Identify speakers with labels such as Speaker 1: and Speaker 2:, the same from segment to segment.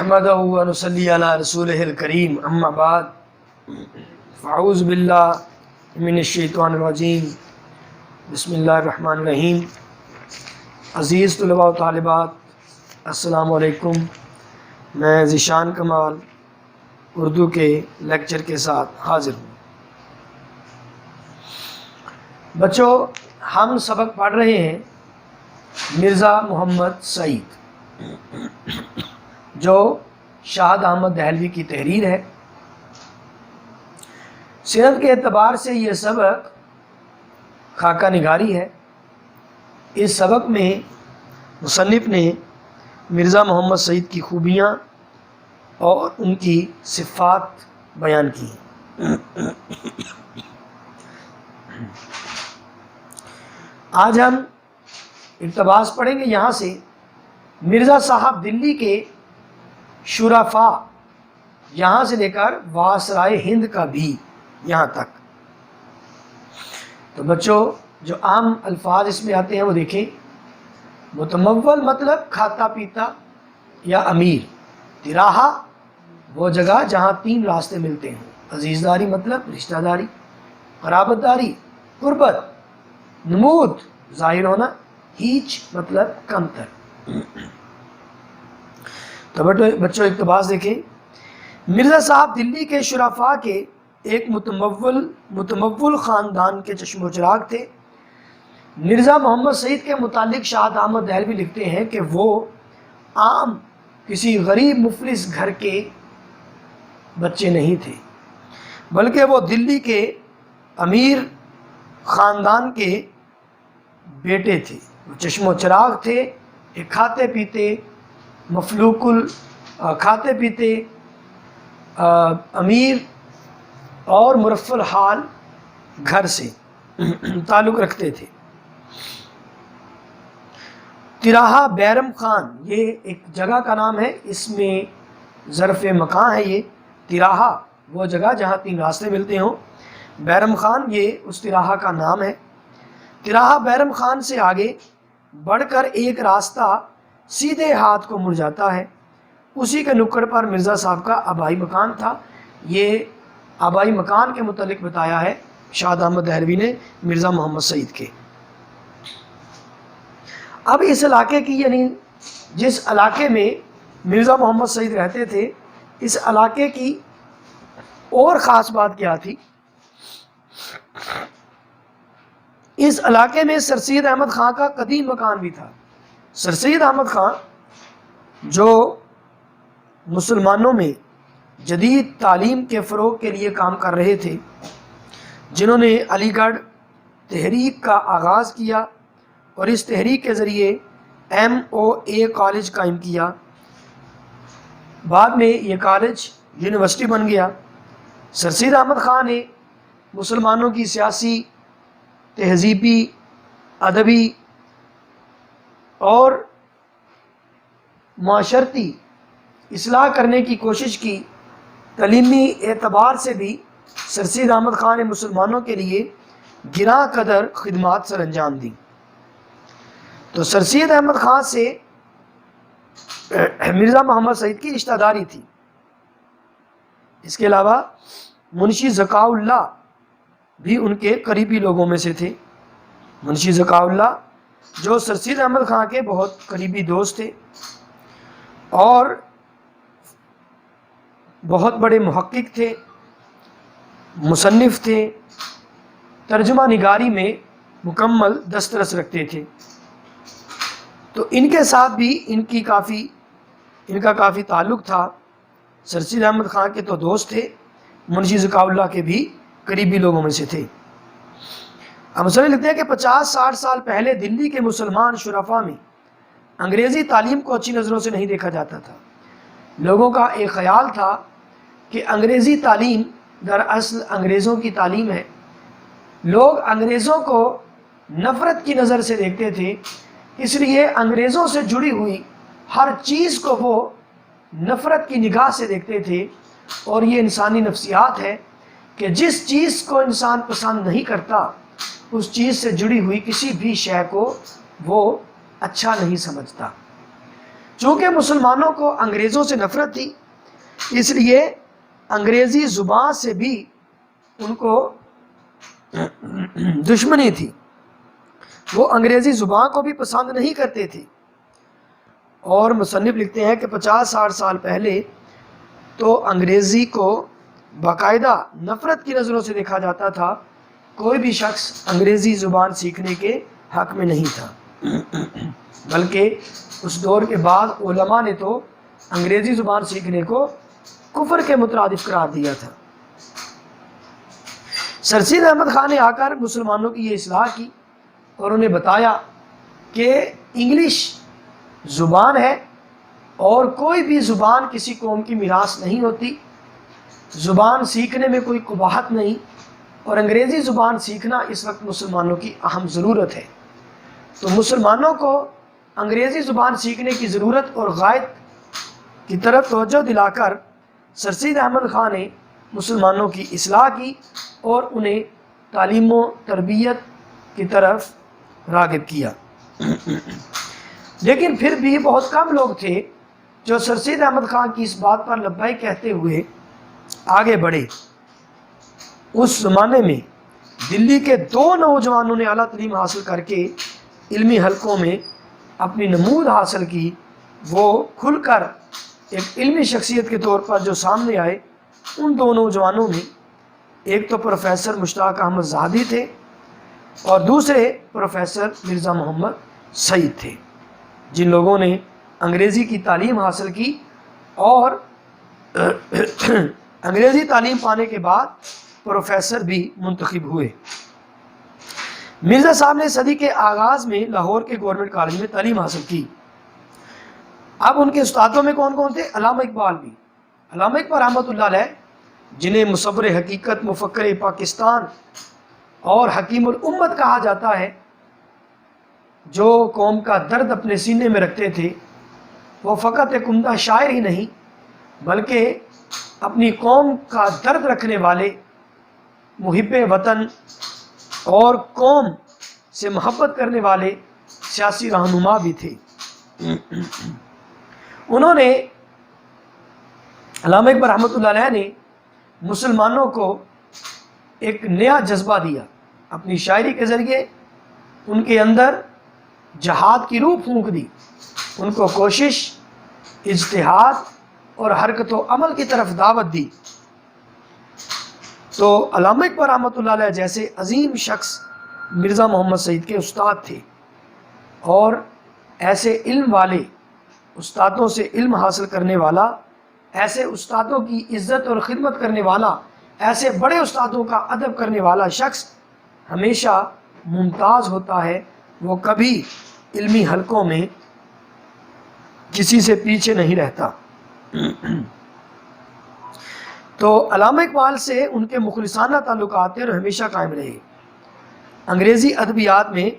Speaker 1: نحمدہ و نصلی علی رسولہ الکریم اما بعد فاعوذ باللہ من الشیطان الرجیم بسم اللہ الرحمن الرحیم۔ عزیز طلباء و طالبات السلام علیکم، میں ذیشان کمال اردو کے لیکچر کے ساتھ حاضر ہوں۔ بچوں، ہم سبق پڑھ رہے ہیں مرزا محمد سعید، جو شاہد احمد دہلوی کی تحریر ہے۔ سیرت کے اعتبار سے یہ سبق خاکہ نگاری ہے۔ اس سبق میں مصنف نے مرزا محمد سعید کی خوبیاں اور ان کی صفات بیان کی ہیں۔ آج ہم اقتباس پڑھیں گے یہاں سے، مرزا صاحب دلی کے شرفاء، یہاں سے لے کر واسرائے ہند کا بھی یہاں تک۔ تو بچوں، جو عام الفاظ اس میں آتے ہیں وہ دیکھیں۔ متمول مطلب کھاتا پیتا یا امیر۔ تراہا وہ جگہ جہاں تین راستے ملتے ہیں۔ عزیزداری مطلب رشتہ داری، قرابت داری، قربت۔ نمود ظاہر ہونا، ہیچ مطلب کمتر۔ تو بچوں اقتباس دیکھیں۔ مرزا صاحب دلی کے شرفاء کے ایک متمول خاندان کے چشم و چراغ تھے۔ مرزا محمد سعید کے متعلق شاہد احمد دہلوی لکھتے ہیں کہ وہ عام کسی غریب مفلس گھر کے بچے نہیں تھے، بلکہ وہ دلی کے امیر خاندان کے بیٹے تھے۔ وہ چشم و چراغ تھے، ایک کھاتے پیتے کھاتے پیتے امیر اور مرفع الحال گھر سے تعلق رکھتے تھے۔ تراہا بیرم خان، یہ ایک جگہ کا نام ہے، اس میں ظرف مکان ہے۔ یہ تراہا وہ جگہ جہاں تین راستے ملتے ہوں۔ بیرم خان یہ اس تراہا کا نام ہے۔ تراہا بیرم خان سے آگے بڑھ کر ایک راستہ سیدھے ہاتھ کو مڑ جاتا ہے۔ اسی کے نکڑ پر مرزا صاحب کا آبائی مکان تھا۔ یہ آبائی مکان کے متعلق بتایا ہے شاہد احمد دہلوی نے مرزا محمد سعید کے۔ اب اس علاقے کی، یعنی جس علاقے میں مرزا محمد سعید رہتے تھے، اس علاقے کی اور خاص بات کیا تھی؟ اس علاقے میں سر سید احمد خان کا قدیم مکان بھی تھا۔ سر سید احمد خان جو مسلمانوں میں جدید تعلیم کے فروغ کے لیے کام کر رہے تھے، جنہوں نے علی گڑھ تحریک کا آغاز کیا اور اس تحریک کے ذریعے MOA کالج قائم کیا۔ بعد میں یہ کالج یونیورسٹی بن گیا۔ سر سید احمد خان نے مسلمانوں کی سیاسی، تہذیبی، ادبی اور معاشرتی اصلاح کرنے کی کوشش کی۔ تعلیمی اعتبار سے بھی سر سید احمد خان نے مسلمانوں کے لیے گراں قدر خدمات سر انجام دیں۔ تو سر سید احمد خان سے مرزا محمد سعید کی رشتہ داری تھی۔ اس کے علاوہ منشی ذکاء اللہ بھی ان کے قریبی لوگوں میں سے تھے۔ منشی ذکاء اللہ جو سر سید احمد خان کے بہت قریبی دوست تھے اور بہت بڑے محقق تھے، مصنف تھے، ترجمہ نگاری میں مکمل دسترس رکھتے تھے۔ تو ان کے ساتھ بھی ان کا کافی تعلق تھا۔ سر سید احمد خان کے تو دوست تھے، منشی ذکاء اللہ کے بھی قریبی لوگوں میں سے تھے۔ اب مصنف لکھتے ہیں کہ 50-60 سال پہلے دلی کے مسلمان شرفاء میں انگریزی تعلیم کو اچھی نظروں سے نہیں دیکھا جاتا تھا۔ لوگوں کا ایک خیال تھا کہ انگریزی تعلیم دراصل انگریزوں کی تعلیم ہے۔ لوگ انگریزوں کو نفرت کی نظر سے دیکھتے تھے، اس لیے انگریزوں سے جڑی ہوئی ہر چیز کو وہ نفرت کی نگاہ سے دیکھتے تھے۔ اور یہ انسانی نفسیات ہے کہ جس چیز کو انسان پسند نہیں کرتا، اس چیز سے جڑی ہوئی کسی بھی شے کو وہ اچھا نہیں سمجھتا۔ چونکہ مسلمانوں کو انگریزوں سے نفرت تھی، اس لیے انگریزی زبان سے بھی ان کو دشمنی تھی، وہ انگریزی زبان کو بھی پسند نہیں کرتے تھے۔ اور مصنف لکھتے ہیں کہ 50-60 سال پہلے تو انگریزی کو باقاعدہ نفرت کی نظروں سے دیکھا جاتا تھا، کوئی بھی شخص انگریزی زبان سیکھنے کے حق میں نہیں تھا، بلکہ اس دور کے بعد علماء نے تو انگریزی زبان سیکھنے کو کفر کے مترادف قرار دیا تھا۔ سر سید احمد خان نے آ کر مسلمانوں کی یہ اصلاح کی اور انہیں بتایا کہ انگلش زبان ہے اور کوئی بھی زبان کسی قوم کی میراث نہیں ہوتی، زبان سیکھنے میں کوئی قباحت نہیں، اور انگریزی زبان سیکھنا اس وقت مسلمانوں کی اہم ضرورت ہے۔ تو مسلمانوں کو انگریزی زبان سیکھنے کی ضرورت اور غائب کی طرف توجہ دلا کر سر سید احمد خان نے مسلمانوں کی اصلاح کی اور انہیں تعلیم و تربیت کی طرف راغب کیا۔ لیکن پھر بھی بہت کم لوگ تھے جو سر سید احمد خان کی اس بات پر لبیک کہتے ہوئے آگے بڑھے۔ اس زمانے میں دلی کے 2 نوجوانوں نے اعلیٰ تعلیم حاصل کر کے علمی حلقوں میں اپنی نمود حاصل کی، وہ کھل کر ایک علمی شخصیت کے طور پر جو سامنے آئے۔ ان 2 نوجوانوں میں ایک تو پروفیسر مشتاق احمد زاہدی تھے اور دوسرے پروفیسر مرزا محمد سعید تھے، جن لوگوں نے انگریزی کی تعلیم حاصل کی اور انگریزی تعلیم پانے کے بعد پروفیسر بھی منتخب ہوئے۔ مرزا صاحب نے صدی کے آغاز میں لاہور کے گورنمنٹ کالج میں تعلیم حاصل کی۔ اب ان کے استادوں میں کون کون تھے؟ علامہ اقبال بھی، علامہ اقبال رحمۃ اللہ علیہ، جنہیں مصور حقیقت، مفکر پاکستان اور حکیم الامت کہا جاتا ہے، جو قوم کا درد اپنے سینے میں رکھتے تھے۔ وہ فقط ایک عمدہ شاعر ہی نہیں بلکہ اپنی قوم کا درد رکھنے والے، محب وطن اور قوم سے محبت کرنے والے سیاسی رہنما بھی تھے۔ انہوں نے، علامہ اقبال رحمۃ اللہ علیہ نے مسلمانوں کو ایک نیا جذبہ دیا، اپنی شاعری کے ذریعے ان کے اندر جہاد کی روح پھونک دی، ان کو کوشش، اجتہاد اور حرکت و عمل کی طرف دعوت دی۔ تو علامہ اقبال رحمۃ اللہ علیہ جیسے عظیم شخص مرزا محمد سعید کے استاد تھے، اور ایسے علم والے استادوں سے علم حاصل کرنے والا، ایسے استادوں کی عزت اور خدمت کرنے والا، ایسے بڑے استادوں کا ادب کرنے والا شخص ہمیشہ ممتاز ہوتا ہے، وہ کبھی علمی حلقوں میں کسی سے پیچھے نہیں رہتا۔ تو علامہ اقبال سے ان کے مخلصانہ تعلقات اور ہمیشہ قائم رہے۔ انگریزی ادبیات میں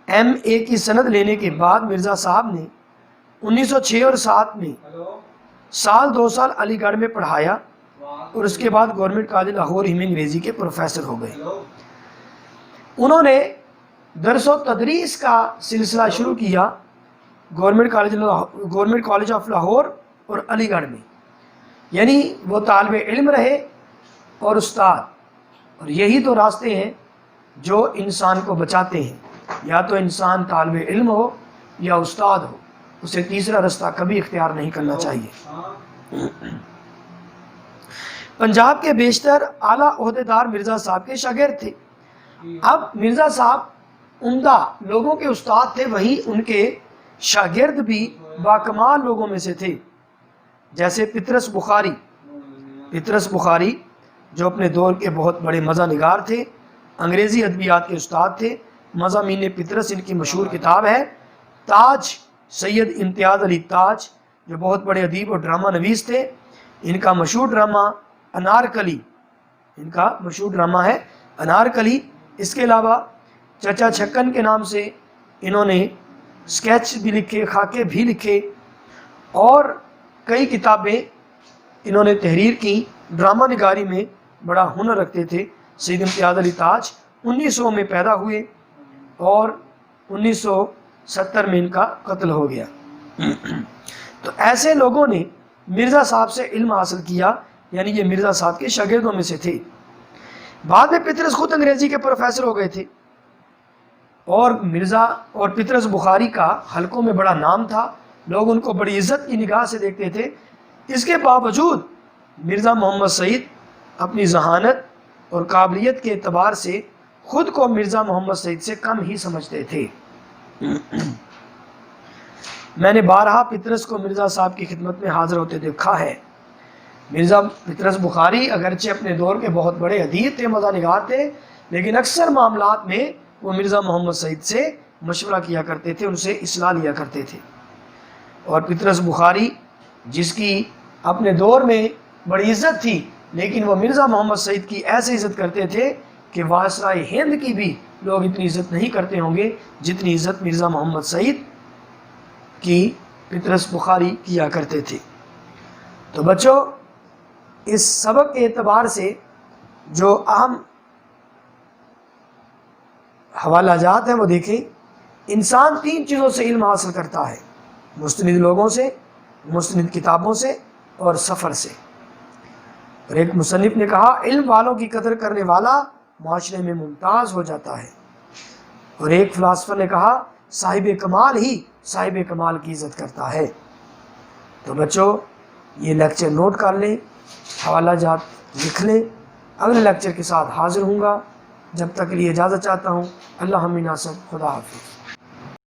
Speaker 1: MA کی سند لینے کے بعد مرزا صاحب نے 1906 اور 7 میں 2 سال علی گڑھ میں پڑھایا اور اس کے بعد گورنمنٹ کالج لاہور ہی میں انگریزی کے پروفیسر ہو گئے۔ انہوں نے درس و تدریس کا سلسلہ شروع کیا گورنمنٹ کالج آف لاہور اور علی گڑھ میں، یعنی وہ طالب علم رہے اور استاد، اور یہی تو راستے ہیں جو انسان کو بچاتے ہیں، یا تو انسان طالب علم ہو یا استاد ہو، اسے تیسرا راستہ کبھی اختیار نہیں کرنا چاہیے۔ پنجاب کے بیشتر اعلیٰ عہدیدار مرزا صاحب کے شاگرد تھے۔ اب مرزا صاحب عمدہ لوگوں کے استاد تھے، وہیں ان کے شاگرد بھی باکمال لوگوں میں سے تھے، جیسے پطرس بخاری جو اپنے دور کے بہت بڑے مزہ نگار تھے، انگریزی ادبیات کے استاد تھے۔ مضامین پطرس ان کی مشہور کتاب ہے۔ تاج، سید امتیاز علی تاج جو بہت بڑے ادیب اور ڈرامہ نویس تھے، ان کا مشہور ڈرامہ انارکلی، ان کا مشہور ڈرامہ ہے انارکلی۔ اس کے علاوہ چچا چھکن کے نام سے انہوں نے سکیچ بھی لکھے، خاکے بھی لکھے، اور کئی کتابیں انہوں نے تحریر کی۔ ڈرامہ نگاری میں بڑا ہنر رکھتے تھے۔ سید امتیاز علی تاج 1900 میں پیدا ہوئے اور 1970 میں ان کا قتل ہو گیا۔ تو ایسے لوگوں نے مرزا صاحب سے علم حاصل کیا، یعنی یہ مرزا صاحب کے شاگردوں میں سے تھے۔ بعد میں پطرس خود انگریزی کے پروفیسر ہو گئے تھے، اور مرزا اور پطرس بخاری کا حلقوں میں بڑا نام تھا، لوگ ان کو بڑی عزت کی نگاہ سے دیکھتے تھے۔ اس کے باوجود مرزا محمد سعید اپنی ذہانت اور قابلیت کے اعتبار سے خود کو مرزا محمد سعید سے کم ہی سمجھتے تھے۔ میں نے بارہا پطرس کو مرزا صاحب کی خدمت میں حاضر ہوتے دیکھا ہے۔ مرزا پطرس بخاری اگرچہ اپنے دور کے بہت بڑے ادیب تھے، مزہ نگار تھے، لیکن اکثر معاملات میں وہ مرزا محمد سعید سے مشورہ کیا کرتے تھے، ان سے اصلاح لیا کرتے تھے۔ اور پطرس بخاری جس کی اپنے دور میں بڑی عزت تھی، لیکن وہ مرزا محمد سعید کی ایسے عزت کرتے تھے کہ وائسرائے ہند کی بھی لوگ اتنی عزت نہیں کرتے ہوں گے جتنی عزت مرزا محمد سعید کی پطرس بخاری کیا کرتے تھے۔ تو بچوں، اس سبق کے اعتبار سے جو اہم حوالہ جات ہیں وہ دیکھیں۔ انسان 3 چیزوں سے علم حاصل کرتا ہے: مستند لوگوں سے، مستند کتابوں سے، اور سفر سے۔ اور ایک مصنف نے کہا، علم والوں کی قدر کرنے والا معاشرے میں ممتاز ہو جاتا ہے۔ اور ایک فلاسفر نے کہا، صاحب کمال ہی صاحب کمال کی عزت کرتا ہے۔ تو بچوں، یہ لیکچر نوٹ کر لیں، حوالہ جات لکھ لیں۔ اگلے لیکچر کے ساتھ حاضر ہوں گا، جب تک کے لیے اجازت چاہتا ہوں۔ اللہ ہمیں ناصر، خدا حافظ۔